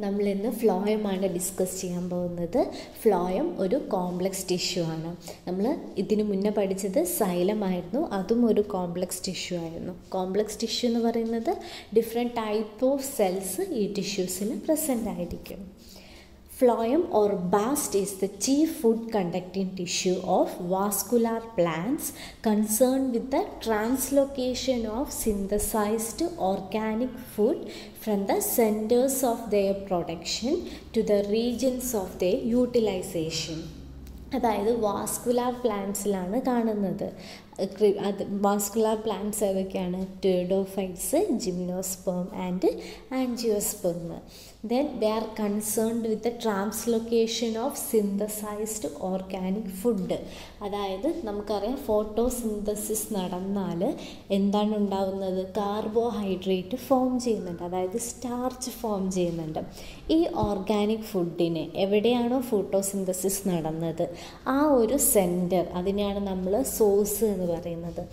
നമ്മൾ ഇന്ന് ഫ്ലോയമാണ് ഡിസ്കസ് ചെയ്യാൻ പോകുന്നത്. ഫ്ലോയം ഒരു കോംപ്ലക്സ് ടിഷ്യൂ ആണ്. നമ്മൾ ഇതിന് മുന്നേ പഠിച്ചത് സൈലമായിരുന്നു, അതും ഒരു കോംപ്ലക്സ് ടിഷ്യൂ ആയിരുന്നു. കോംപ്ലക്സ് ടിഷ്യൂ എന്ന് പറയുന്നത് ഡിഫറെൻറ്റ് ടൈപ്പ് ഓഫ് സെൽസ് ഈ ടിഷ്യൂസിൽ പ്രസൻ്റ് ആയിരിക്കും. Phloem or bast is the chief food conducting tissue of vascular plants concerned with the translocation of synthesized organic food from the centers of their production to the regions of their utilization. അതായത് vascular പ്ലാന്റ്സിലാണ് കാണുന്നത്. അത് vascular plants ഏതൊക്കെയാണ്? Pteridophytes, gymnosperm and angiosperm. Then they are concerned with the translocation of synthesized organic food. അതായത് നമുക്കറിയാം photosynthesis നടന്നാൽ എന്താണ് ഉണ്ടാകുന്നത്? Carbohydrate form ചെയ്യുന്നുണ്ട്, അതായത് സ്റ്റാർച്ച് ഫോം ചെയ്യുന്നുണ്ട്. ഈ ഓർഗാനിക് ഫുഡിനെ എവിടെയാണോ ഫോട്ടോസിന്തസിസ് നടന്നത് ആ ഒരു സെൻറ്റർ, അതിനെയാണ് നമ്മൾ സോഴ്സ് എന്ന് പറയുന്നത്.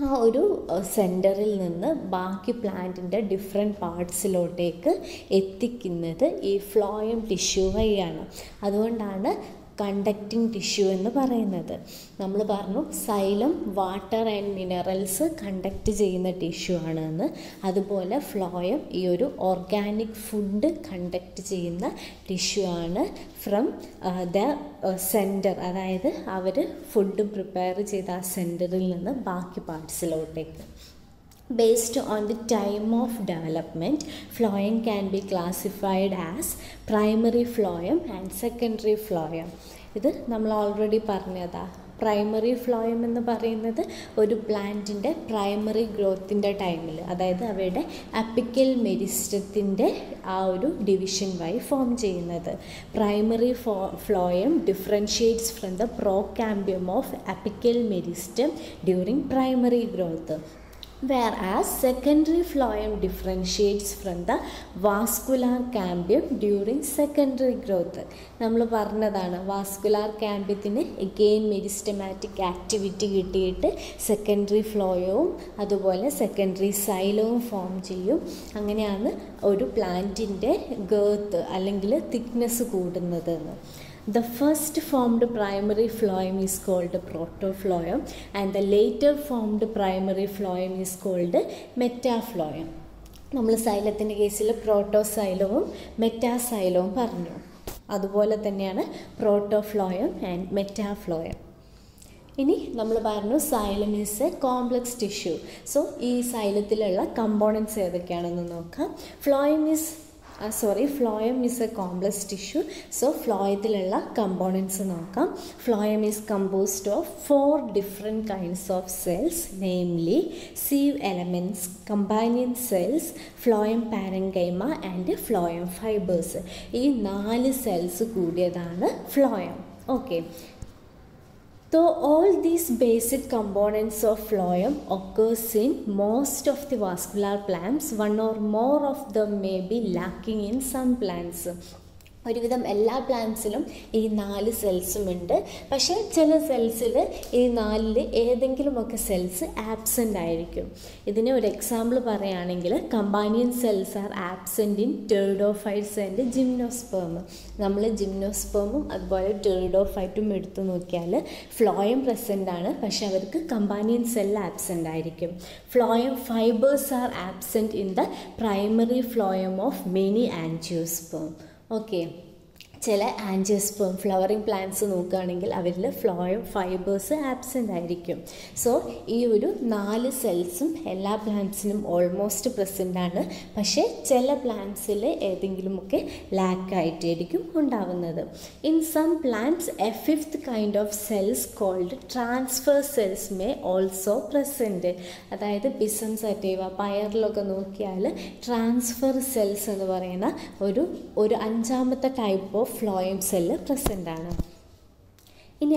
ആ ഒരു സെൻറ്ററിൽ നിന്ന് ബാക്കി പ്ലാന്റിൻ്റെ ഡിഫറെൻറ്റ് പാർട്സിലോട്ടേക്ക് എത്തിക്കുന്നത് ഈ ഫ്ലോയം ടിഷ്യൂ വഴിയാണ്. അതുകൊണ്ടാണ് കണ്ടക്റ്റിംഗ് ടിഷ്യൂ എന്ന് പറയുന്നത്. നമ്മൾ പറഞ്ഞു xylem water and minerals conduct ചെയ്യുന്ന ടിഷ്യൂ ആണെന്ന്. അതുപോലെ ഫ്ലോയം ഈ ഒരു ഓർഗാനിക് ഫുഡ് കണ്ടക്റ്റ് ചെയ്യുന്ന ടിഷ്യൂ ആണ് ഫ്രം ദ സെൻറ്റർ, അതായത് അവർ ഫുഡ് പ്രിപ്പയർ ചെയ്ത ആ സെൻറ്ററിൽ നിന്ന് ബാക്കി പാർട്സിലോട്ടേക്ക്. Based on the time of development, phloem can be classified as primary phloem and secondary phloem. ഇത് നമ്മൾ ഓൾറെഡി പറഞ്ഞതാ. പ്രൈമറി ഫ്ലോയം എന്ന് പറയുന്നത് ഒരു പ്ലാന്റിൻ്റെ പ്രൈമറി ഗ്രോത്തിൻ്റെ ടൈമിൽ, അതായത് അവയുടെ അപ്പിക്കൽ മെരിസ്റ്റത്തിൻ്റെ ആ ഒരു ഡിവിഷൻ വഴി ഫോം ചെയ്യുന്നത്. Primary phloem differentiates from the procambium of apical meristem during primary growth. Whereas secondary phloem differentiates from the vascular cambium during secondary growth. നമ്മൾ പറഞ്ഞതാണ് വാസ്കുലാർ ക്യാമ്പ്യത്തിന് എഗെയിൻ മെരിസ്റ്റമാറ്റിക് ആക്ടിവിറ്റി കിട്ടിയിട്ട് സെക്കൻഡറി ഫ്ലോയവും അതുപോലെ secondary സൈലവും form ചെയ്യും. അങ്ങനെയാണ് ഒരു പ്ലാന്റിൻ്റെ ഗേർത്ത് അല്ലെങ്കിൽ തിക്നെസ് കൂടുന്നത്. The first formed primary phloem is called protophlloem and the later formed primary phloem is called metaphlloem. നമ്മൾ സൈലത്തിൻ്റെ കേസിൽ പ്രോട്ടോസൈലവും മെറ്റാസൈലവും പറഞ്ഞു. അതുപോലെ തന്നെയാണ് പ്രോട്ടോഫ്ലോയം ആൻഡ് മെറ്റാഫ്ലോയം. ഇനി നമ്മൾ പറഞ്ഞു xylem is a complex tissue. So ഈ സൈലത്തിലുള്ള കമ്പോണൻസ് ഏതൊക്കെയാണെന്ന് നോക്കാം. Phloem is a complex tissue. So ഫ്ലോയത്തിലുള്ള കമ്പോണൻസ് നോക്കാം. Phloem is composed of 4 different kinds of cells, namely sieve elements, companion cells, phloem parenchyma and phloem fibers. ഈ 4 cells കൂടിയതാണ് phloem. Okay. Though all these basic components of phloem occurs in most of the vascular plants, one or more of them may be lacking in some plants. ഒരുവിധം എല്ലാ പ്ലാന്റ്സിലും ഈ 4 സെൽസും ഉണ്ട്. പക്ഷേ ചില സെൽസിൽ ഈ 4 ഏതെങ്കിലുമൊക്കെ സെൽസ് ആബ്സെൻ്റ് ആയിരിക്കും. ഇതിന് ഒരു എക്സാമ്പിൾ പറയുകയാണെങ്കിൽ companion cells are absent in pteridophytes and gymnosperm. നമ്മൾ ജിംനോസ്പേമും അതുപോലെ ടെറിഡോഫൈറ്റും എടുത്തു നോക്കിയാൽ ഫ്ലോയം പ്രസൻ്റ് ആണ്, പക്ഷെ അവർക്ക് കമ്പാനിയൻ സെൽ ആബ്സെൻ്റ് ആയിരിക്കും. Phloem fibres R absent in the primary phloem of many angiosperm. Okay. ചില ആൻജിയോസ്പേം ഫ്ലവറിങ് പ്ലാന്റ്സ് നോക്കുകയാണെങ്കിൽ അവരിൽ ഫ്ലോയം ഫൈബേഴ്സ് ആബ്സെൻ്റ് ആയിരിക്കും. സോ ഈ ഒരു 4 സെൽസും എല്ലാ പ്ലാന്റ്സിനും ഓൾമോസ്റ്റ് പ്രസൻ്റ് ആണ്, പക്ഷേ ചില പ്ലാന്റ്സിൽ ഏതെങ്കിലുമൊക്കെ ലാക്കായിട്ടായിരിക്കും ഉണ്ടാവുന്നത്. In some plants a 5th kind of cells called transfer cells may also present. അതായത് പിസം സറ്റൈവ പയറിലൊക്കെ നോക്കിയാൽ ട്രാൻസ്ഫർ സെൽസ് എന്ന് പറയുന്ന ഒരു 5ാമത്തെ type of phloem cell present ആണ്. ഇനി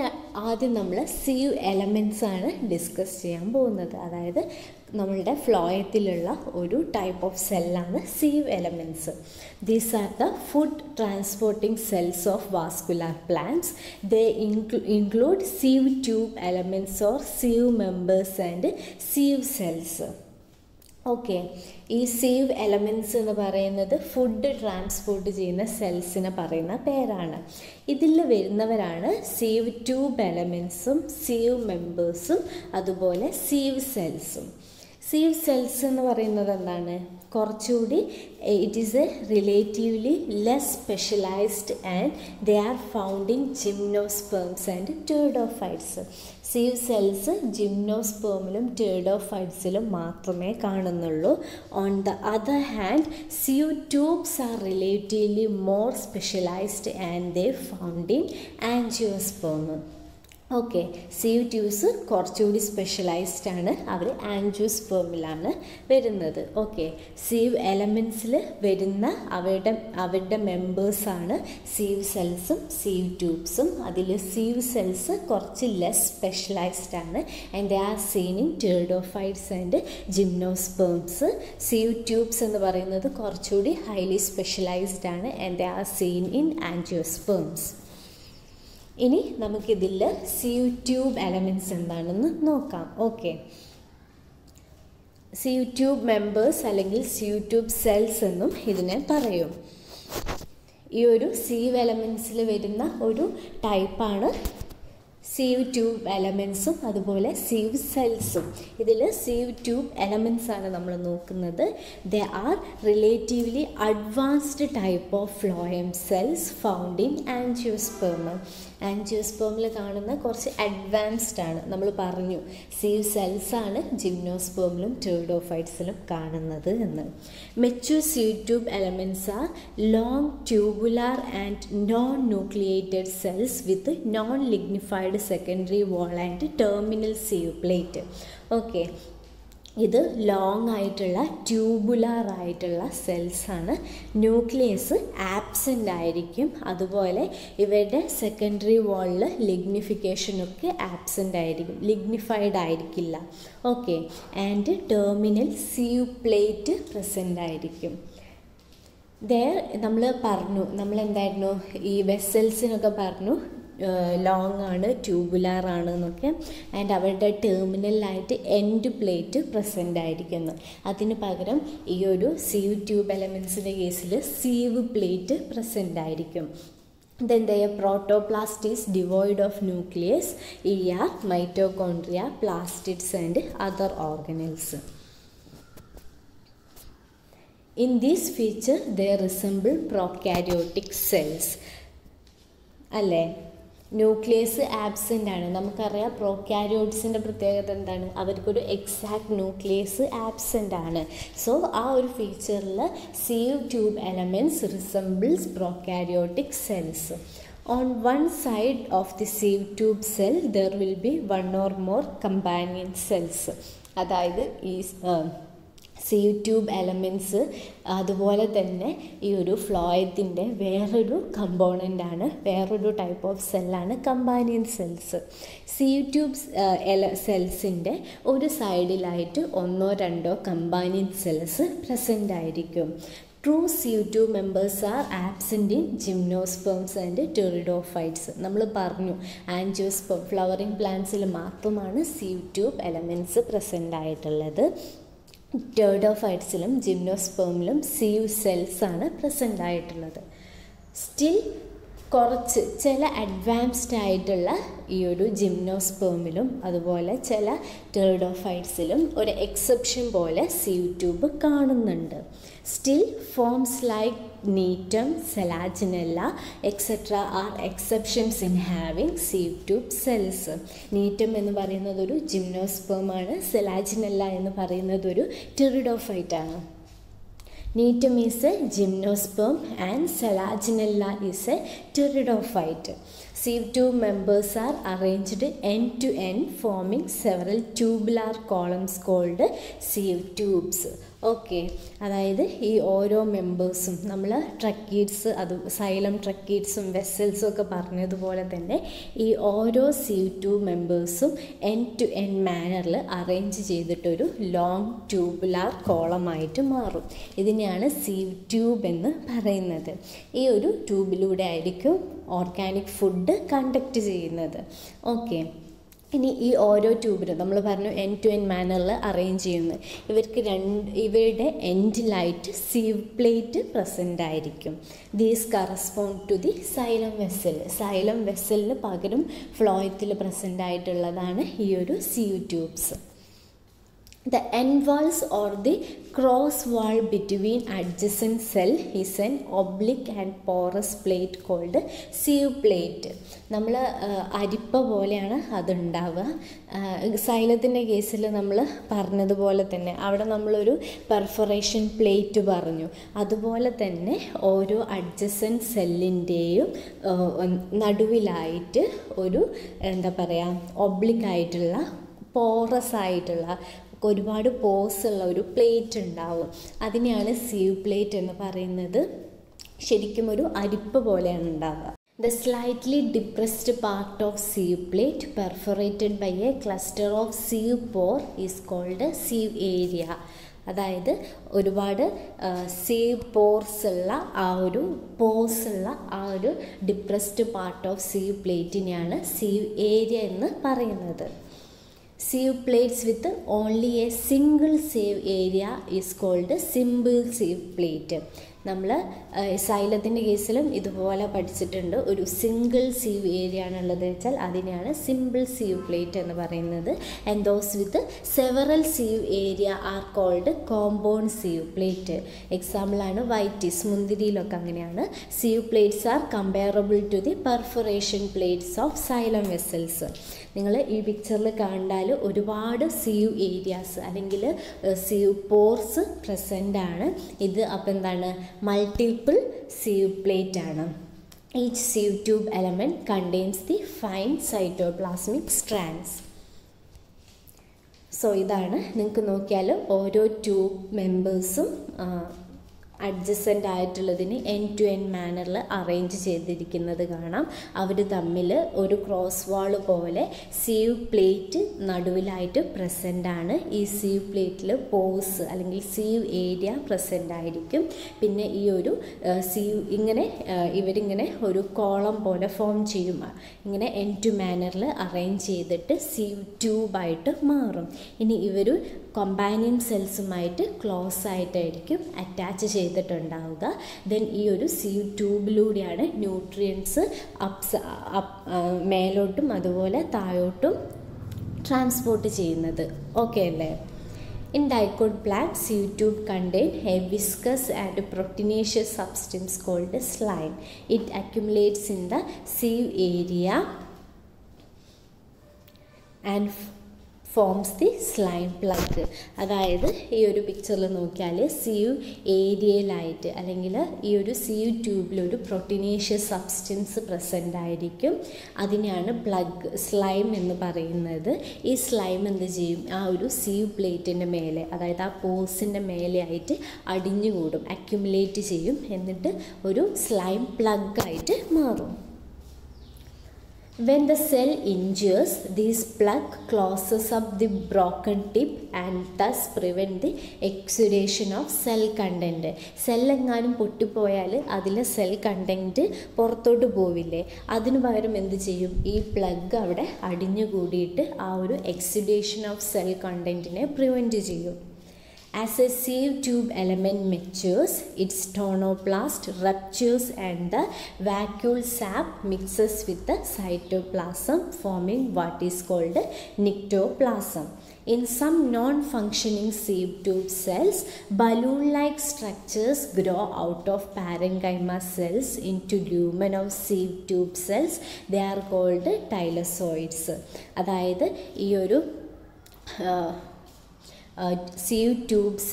ആദ്യം നമ്മൾ സീവ് എലമെൻറ്റ്സ് ആണ് ഡിസ്കസ് ചെയ്യാൻ പോകുന്നത്. അതായത് നമ്മളുടെ ഫ്ലോയത്തിലുള്ള ഒരു ടൈപ്പ് ഓഫ് സെല്ലാണ് sieve elements. These are the food transporting cells of vascular plants. They include sieve tube elements or sieve members and sieve cells. Okay, ഈ സീവ് എലമെൻറ്റ്സ് എന്ന് പറയുന്നത് ഫുഡ് ട്രാൻസ്പോർട്ട് ചെയ്യുന്ന സെൽസിനെ പറയുന്ന പേരാണ്. ഇതിൽ വരുന്നവരാണ് സീവ് ട്യൂബ് എലമെൻറ്റ്സും സീവ് മെമ്പേഴ്സും അതുപോലെ സീവ് സെൽസും. സീവ് സെൽസ് എന്ന് പറയുന്നത് എന്താണ്? കുറച്ചുകൂടി it is a relatively less specialised and they are found in gymnosperms and ടേർഡോഫൈറ്റ്സ്. Sieve cells ജിംനോസ്പേമിലും ടേർഡോഫൈറ്റ്സിലും മാത്രമേ കാണുന്നുള്ളൂ. On the other hand sieve tubes R relatively more specialised and they found in angiosperm. Okay, sieve tubes കുറച്ചുകൂടി specialised ആണ്, അവർ ആൻജിയോസ്പേമിലാണ് വരുന്നത്. Okay, sieve എലമെൻറ്റ്സിൽ വരുന്ന അവരുടെ മെമ്പേഴ്സാണ് sieve സെൽസും sieve ട്യൂബ്സും. അതിൽ സീവ് സെൽസ് കുറച്ച് ലെസ് സ്പെഷ്യലൈസ്ഡ് ആണ് and they are seen in pteridophytes and gymnosperms. Sieve tubes എന്ന് പറയുന്നത് കുറച്ചുകൂടി ഹൈലി സ്പെഷ്യലൈസ്ഡ് ആണ് and they are seen in angiosperms. ഇനി നമുക്കിതിൽ സീവ് ട്യൂബ് എലമെൻറ്റ്സ് എന്താണെന്ന് നോക്കാം. ഓക്കെ, സീവ് ട്യൂബ് മെമ്പേഴ്സ് അല്ലെങ്കിൽ സീവ് ട്യൂബ് സെൽസ് എന്നും ഇതിനെ പറയും. ഈ ഒരു സീവ് എലമെൻറ്റ്സിൽ വരുന്ന ഒരു ടൈപ്പാണ് സീവ് ട്യൂബ് എലമെൻറ്റ്സും അതുപോലെ സീവ് സെൽസും. ഇതിൽ സീവ് ട്യൂബ് എലമെൻറ്റ്സ് ആണ് നമ്മൾ നോക്കുന്നത്. They are relatively advanced type of phloem cells found in angiosperm. ആൻജിയോസ്പേമിൽ കാണുന്ന കുറച്ച് അഡ്വാൻസ്ഡ് ആണ്. നമ്മൾ പറഞ്ഞു സീവ് സെൽസ് ആണ് ജിംനോസ്പേമിലും ടേർഡോഫൈറ്റ്സിലും കാണുന്നത് എന്ന്. Mature sieve tube elements are long tubular and non nucleated cells with non lignified secondary wall and terminal sieve plate. Okay, ഇത് ലോങ് ആയിട്ടുള്ള ട്യൂബുലാർ ആയിട്ടുള്ള സെൽസാണ്. ന്യൂക്ലിയസ് ആബ്സെൻ്റ് ആയിരിക്കും. അതുപോലെ ഇവരുടെ സെക്കൻഡറി വാളിൽ ലിഗ്നിഫിക്കേഷനൊക്കെ ആബ്സെൻ്റ് ആയിരിക്കും, ലിഗ്നിഫൈഡ് ആയിരിക്കില്ല. Okay, and terminal sieve plate present ആയിരിക്കും. നമ്മളെന്തായിരുന്നു ഈ വെസൽസിനൊക്കെ പറഞ്ഞു ലോങ് ആണ്, ട്യൂബുലാർ ആണ് എന്നൊക്കെ. ആൻഡ് അവരുടെ ടെർമിനലായിട്ട് എൻഡ് പ്ലേറ്റ് പ്രസൻ്റ് ആയിരിക്കുന്നു. അതിന് പകരം ഈ ഒരു സീവ് ട്യൂബ് എലമെൻറ്റ്സിൻ്റെ കേസിൽ സീവ് പ്ലേറ്റ് പ്രസൻ്റ് ആയിരിക്കും. Then their protoplast is devoid of nucleus, ER, mitochondria, plastids and other organelles. In this feature they resemble prokaryotic cells. അല്ലേ? ന്യൂക്ലിയസ് ആബ്സെൻ്റ് ആണ്. നമുക്കറിയാം പ്രോകാരിയോട്സിൻ്റെ പ്രത്യേകത എന്താണ്? അവർക്കൊരു എക്സാക്ട് ന്യൂക്ലിയസ് ആബ്സെൻ്റ് ആണ്. സോ ആ ഒരു ഫീച്ചറിൽ sieve tube elements resembles prokaryotic cells. On one side of the sieve tube cell there will be one or more companion cells. അതായത് ഈ സീവ് ട്യൂബ് എലമെൻറ്റ്സ് അതുപോലെ തന്നെ ഈ ഒരു ഫ്ലോയത്തിൻ്റെ വേറൊരു കമ്പോണൻ്റാണ്, വേറൊരു ടൈപ്പ് ഓഫ് സെല്ലാണ് കമ്പാനിയൻ സെൽസ്. സീവ് ട്യൂബ് സെൽസിൻ്റെ ഒരു സൈഡിലായിട്ട് ഒന്നോ രണ്ടോ കമ്പാനിയൻ സെൽസ് പ്രസൻ്റ് ആയിരിക്കും. True sieve tube members are absent in gymnosperms and pteridophytes. നമ്മൾ പറഞ്ഞു ആൻജിയോസ്പേം ഫ്ലവറിംഗ് പ്ലാന്റ്സിൽ മാത്രമാണ് സീവ് ട്യൂബ് എലമെൻറ്റ്സ് പ്രസൻ്റ് ആയിട്ടുള്ളത്. ടേർഡോഫൈറ്റ്സിലും ജിംനോസ്പേമിലും സീവ് സെൽസ് ആണ് പ്രസൻ്റ് ആയിട്ടുള്ളത്. സ്റ്റിൽ കുറച്ച് ചില അഡ്വാൻസ്ഡ് ആയിട്ടുള്ള ഈ ഒരു ജിംനോസ്പേമിലും അതുപോലെ ചില ടേർഡോഫൈറ്റ്സിലും ഒരു എക്സെപ്ഷൻ പോലെ സീവ് ട്യൂബ് കാണുന്നുണ്ട്. Still forms like gnetum, selaginella etcetera are exceptions in having sieve tube cells. Gnetum എന്ന് പറയുന്നത് ഒരു ജിംനോസ്പേമാണ്, സെലാജിനെല്ല എന്ന് പറയുന്നത് ഒരു ടെറിഡോഫൈറ്റ് ആണ്. Netum is a gymnosperm and Selaginella is a pteridophyte. Sieve tube members are arranged end to end forming several tubular columns called sieve tubes. Okay, അതായത് ഈ ഓരോ മെമ്പേഴ്സും നമ്മൾ ട്രക്കീഡ്സ് അത് സൈലം ട്രക്കീഡ്സും വെസൽസും ഒക്കെ പറഞ്ഞതുപോലെ തന്നെ ഈ ഓരോ സീവ് ട്യൂബ് മെമ്പേഴ്സും എൻഡ് ടു എൻഡ് മാനറിൽ അറേഞ്ച് ചെയ്തിട്ടൊരു ലോങ് ട്യൂബുലാർ കോളമായിട്ട് മാറും. ഇതിനെയാണ് സീവ് ട്യൂബ് എന്ന് പറയുന്നത്. ഈ ഒരു ട്യൂബിലൂടെ ആയിരിക്കും ഓർഗാനിക് ഫുഡ് കണ്ടക്ട് ചെയ്യുന്നത്. ഓക്കെ, ഇനി ഈ ഓരോ ട്യൂബിനും നമ്മൾ പറഞ്ഞു എൻഡ് ടു എൻഡ് മാനറിൽ അറേഞ്ച് ചെയ്യുന്നത്. ഇവരുടെ എൻഡിലായിട്ട് സീവ് പ്ലേറ്റ് പ്രസൻ്റ് ആയിരിക്കും. These correspond to the xylem vessel. Xylem വെസലിന് പകരം ഫ്ലോയത്തിൽ പ്രസൻ്റ് ആയിട്ടുള്ളതാണ് ഈ ഒരു sieve tubes. The end walls or the cross wall between adjacent cell is an oblique and porous plate called sieve plate. നമ്മൾ അരിപ്പ പോലെയാണ് അതുണ്ടാവുക. സൈലത്തിൻ്റെ കേസിൽ നമ്മൾ പറഞ്ഞതുപോലെ തന്നെ അവിടെ നമ്മളൊരു പെർഫറേഷൻ പ്ലേറ്റ് പറഞ്ഞു. അതുപോലെ തന്നെ ഓരോ അഡ്ജസൻറ്റ് സെല്ലിൻ്റെയും നടുവിലായിട്ട് ഒരു എന്താ പറയുക ഒബ്ലിക് ആയിട്ടുള്ള പോറസ് ആയിട്ടുള്ള ഒരുപാട് പോസ് ഉള്ള ഒരു പ്ലേറ്റ് ഉണ്ടാവും. അതിനെയാണ് സീവ് പ്ലേറ്റ് എന്ന് പറയുന്നത്. ശരിക്കും ഒരു അരിപ്പ് പോലെയാണ് ഉണ്ടാവുക. The slightly depressed part of sieve plate perforated by a cluster of sieve pore is called sieve area. അതായത് ഒരുപാട് സീവ് പോർസ് ഉള്ള ആ ഒരു പോസ് ഉള്ള ആ ഒരു ഡിപ്രസ്ഡ് പാർട്ട് ഓഫ് സീവ് പ്ലേറ്റിനെയാണ് സീവ് ഏരിയ എന്ന് പറയുന്നത്. Sieve plates with only a single sieve area is called simple sieve plate. നമ്മൾ സൈലത്തിൻ്റെ കേസിലും ഇതുപോലെ പഠിച്ചിട്ടുണ്ട്. ഒരു സിംഗിൾ സീവ് ഏരിയ ആണുള്ളത് വെച്ചാൽ അതിനെയാണ് സിമ്പിൾ സീവ് പ്ലേറ്റ് എന്ന് പറയുന്നത്. And those with several sieve area are called compound sieve plate. എക്സാമ്പിളാണ് വൈറ്റിസ്, മുന്തിരിയിലൊക്കെ അങ്ങനെയാണ്. Sieve plates are comparable to the perforation plates of xylem vessels. നിങ്ങൾ ഈ പിക്ചറിൽ കണ്ടാൽ ഒരുപാട് സീവ് ഏരിയാസ് അല്ലെങ്കിൽ സീവ് പോർസ് പ്രസൻ്റ് ആണ്. ഇത് അപ്പം എന്താണ്, മൾട്ടിപ്പിൾ സീവ് പ്ലേറ്റ് ആണ്. Each sieve tube element contains the fine cytoplasmic strands. So ഇതാണ് നിങ്ങൾക്ക് നോക്കിയാൽ ഓരോ ട്യൂബ് മെമ്പേഴ്സും അഡ്ജസൻ്റ് ആയിട്ടുള്ളതിന് എൻഡ് ടു എൻഡ് മാനറിൽ അറേഞ്ച് ചെയ്തിരിക്കുന്നത് കാണാം. അവർ തമ്മിൽ ഒരു ക്രോസ് വാൾ പോലെ സീവ് പ്ലേറ്റ് നടുവിലായിട്ട് പ്രസൻ്റ് ആണ്. ഈ സീവ് പ്ലേറ്റിൽ പോസ് അല്ലെങ്കിൽ സീവ് ഏരിയ പ്രസൻ്റ് ആയിരിക്കും. പിന്നെ ഈ ഒരു സീവ് ഇവരിങ്ങനെ ഒരു കോളം പോലെ ഫോം ചെയ്യും. ഇങ്ങനെ എൻഡ് ടു മാനറിൽ അറേഞ്ച് ചെയ്തിട്ട് സീവ് ട്യൂബായിട്ട് മാറും. ഇനി ഇവർ കമ്പാനിയൻ സെൽസുമായിട്ട് ക്ലോസ് ആയിട്ടായിരിക്കും അറ്റാച്ച് ചെയ്തിട്ടുണ്ടാവുക. ദെൻ ഈ ഒരു സീവ് ട്യൂബിലൂടെയാണ് ന്യൂട്രിയൻസ് മേലോട്ടും അതുപോലെ താഴോട്ടും ട്രാൻസ്പോർട്ട് ചെയ്യുന്നത്. ഓക്കെ അല്ലേ? In dicot plant, sieve tube contain a viscous and proteinaceous substance called slime. It accumulates in the sieve area and forms the slime plug. അതായത് ഈ ഒരു പിക്ചറിൽ നോക്കിയാൽ സീവ് ഏരിയയിലായിട്ട് അല്ലെങ്കിൽ ഈ ഒരു സീവ് ട്യൂബിലൊരു പ്രോട്ടീനേഷ്യസ് സബ്സ്റ്റൻസ് പ്രസൻ്റ് ആയിരിക്കും. അതിനെയാണ് പ്ലഗ് സ്ലൈം എന്ന് പറയുന്നത്. ഈ സ്ലൈം എന്ത് ചെയ്യും, ആ ഒരു സീവ് പ്ലേറ്റിൻ്റെ മേലെ, അതായത് ആ പോസിൻ്റെ മേലെയായിട്ട് അടിഞ്ഞുകൂടും, അക്യുമുലേറ്റ് ചെയ്യും. എന്നിട്ട് ഒരു സ്ലൈം പ്ലഗായിട്ട് മാറും. When the cell injures, this plug closes up the broken tip and thus prevent the exudation of cell content. Cell എങ്ങാനും പൊട്ടിപ്പോയാൽ അതിലെ സെൽ കണ്ടൻറ്റ് പുറത്തോട്ട് പോവില്ലേ, അതിനു പകരം എന്ത് ചെയ്യും, ഈ പ്ലഗ് അവിടെ അടിഞ്ഞുകൂടിയിട്ട് ആ ഒരു എക്സുഡേഷൻ ഓഫ് സെൽ കണ്ടൻറ്റിനെ പ്രിവെൻറ്റ് ചെയ്യും. As a sieve tube element matures, its tonoplast ruptures and the vacuole sap mixes with the cytoplasm, forming what is called nyctoplasm. In some non-functioning sieve tube cells, balloon-like structures grow out of parenchyma cells into lumen of sieve tube cells. They are called tylosoids. അതായത് ഈ ഒരു sieve tube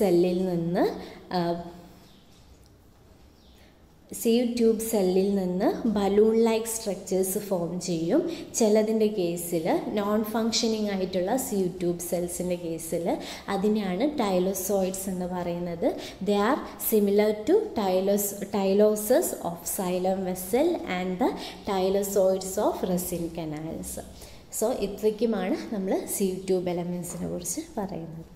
സെല്ലിൽ നിന്ന് balloon like structures form ചെയ്യും. ചിലതിൻ്റെ കേസിൽ non functioning ആയിട്ടുള്ള sieve tube സെൽസിൻ്റെ കേസിൽ അതിനെയാണ് ടൈലോസോയിഡ്സ് എന്ന് പറയുന്നത്. They are similar to tyloses of xylem vessel and the tylosoids of resin canals. So ഇത്രയ്ക്കുമാണ് നമ്മൾ സീവ് ട്യൂബ് എലമെൻസിനെ കുറിച്ച് പറയുന്നത്.